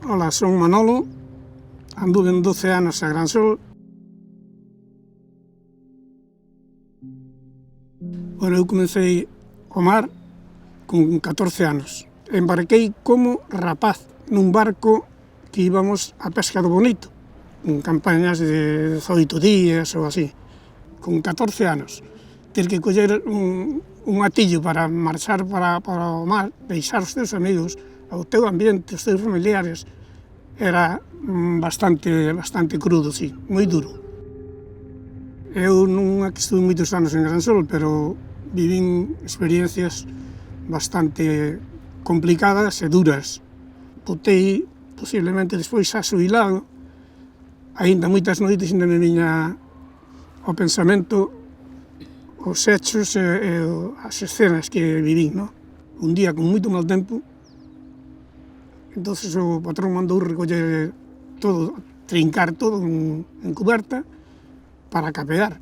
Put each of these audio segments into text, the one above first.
Ola, son Manolo, anduve 12 anos a Gransol. Bueno, eu comecei o mar con 14 anos. Embarquei como rapaz nun barco que íbamos a pesca do bonito, en campañas de 18 días ou así, con 14 anos. Ter que coller un atillo para marchar para o mar, deixar os teus amigos, o teu ambiente, os teus familiares, era bastante crudo, sí, moi duro. Eu non é que estuve moitos anos en Gransol, pero vivín experiencias bastante complicadas e duras. Botei, posiblemente despois xa xubilado, aínda moitas noites ainda me viña ao pensamento os hechos e as escenas que vivín, no? Un día con moito mal tempo, entonces o patrón mandou recoller todo, trincar todo en cuberta para capear.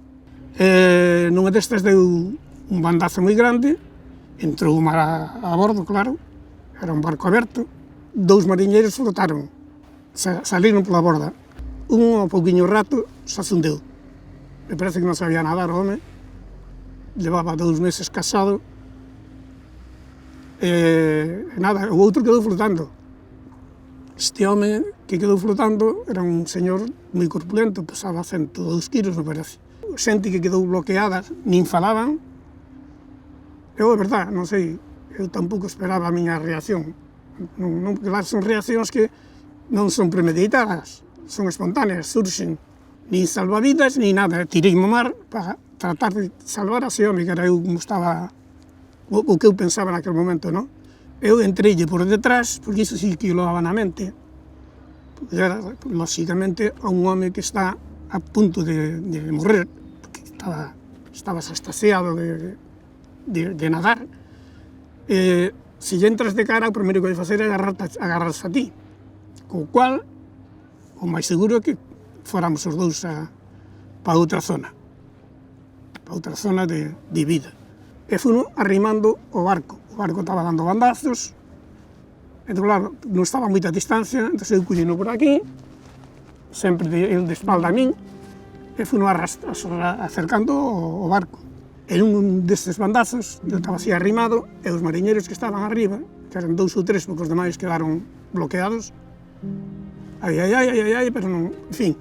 Nunha destas deu un bandazo moi grande, entrou o mar a bordo, claro, era un barco aberto, 2 mariñeiros flotaron, saliron pola borda. Un ao pouquiño rato se afundeu. Me parece que non sabía nadar o home, levaba 2 meses casado, nada, o outro quedou flotando. Este home que quedou flotando era un señor moi corpulento, pesaba 102 kilos, me parece. Xente que quedou bloqueada, nin falaban. Eu, é verdad, non sei, eu tampouco esperaba a miña reacción. Non, claro, son reaccións que non son premeditadas, son espontáneas, surxen. Nin salvavidas, nin nada. Tirei mo mar para tratar de salvar a ese home, que era eu como estaba, o que eu pensaba naquele momento, non? Eu entreille por detrás, porque iso sí que o levaba na mente, porque era, lóxicamente, a un home que está a punto de morrer, porque estaba extasiado de nadar. Se lle entras de cara, o primeiro que vai facer é agarrarse a ti, co cual, o máis seguro é que fóramos os dous para outra zona de vida. E funo arrimando o barco estaba dando bandazos, entón, claro, non estaba a moita distancia, entón eu collino por aquí, sempre el de espalda a min, e funo acercando o barco. En un destes bandazos, eu estaba así arrimado, e os mariñeiros que estaban arriba, que eran 2 ou 3, porque os demais quedaron bloqueados, pero non, en fin,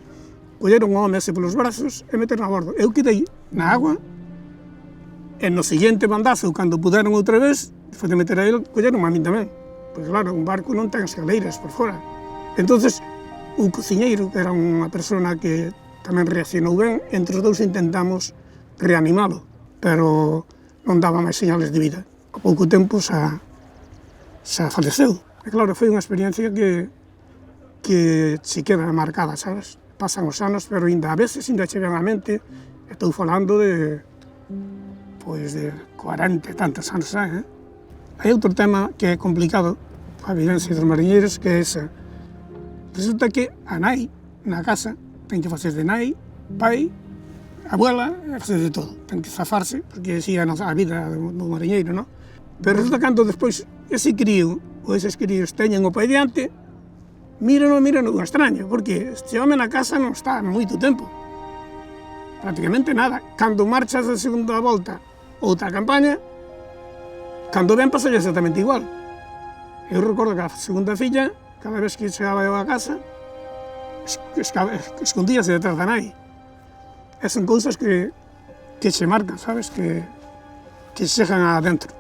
colleron o home ese polos brazos e meteron a bordo. Eu quedei na agua, e no seguinte bandazo, cando puderon outra vez, despois de meter a ele, colleron a min tamén. Pois claro, un barco non ten escaleiras por fora. Entonces, o cociñeiro, que era unha persona que tamén reaccionou ben, entre os dous intentamos reanimalo, pero non daba máis señales de vida. A pouco tempo xa faleceu. E claro, foi unha experiencia que se queda marcada, sabes? Pasan os anos, pero ainda a veces ainda che ven á mente, estou falando de 40 e tantos anos xa, Hai outro tema que é complicado, a vivencia dos mariñeiros, que é esa. Resulta que a nai, na casa, ten que facer de nai, pai, abuela, facer de todo. Ten que zafarse, porque así é a vida do mariñeiro, non? Pero resulta que cando despois ese crío, ou eses críos teñen o pai diante, mírano extraño, porque este home na casa non está moito tempo. Prácticamente nada. Cando marchas a segunda volta, outra campaña, cando ven pasa exactamente igual. Eu recordo que a segunda filla, cada vez que chegaba eu a casa, escondíase detrás da nai. E son cousas que se marcan, sabes, que se chegan adentro.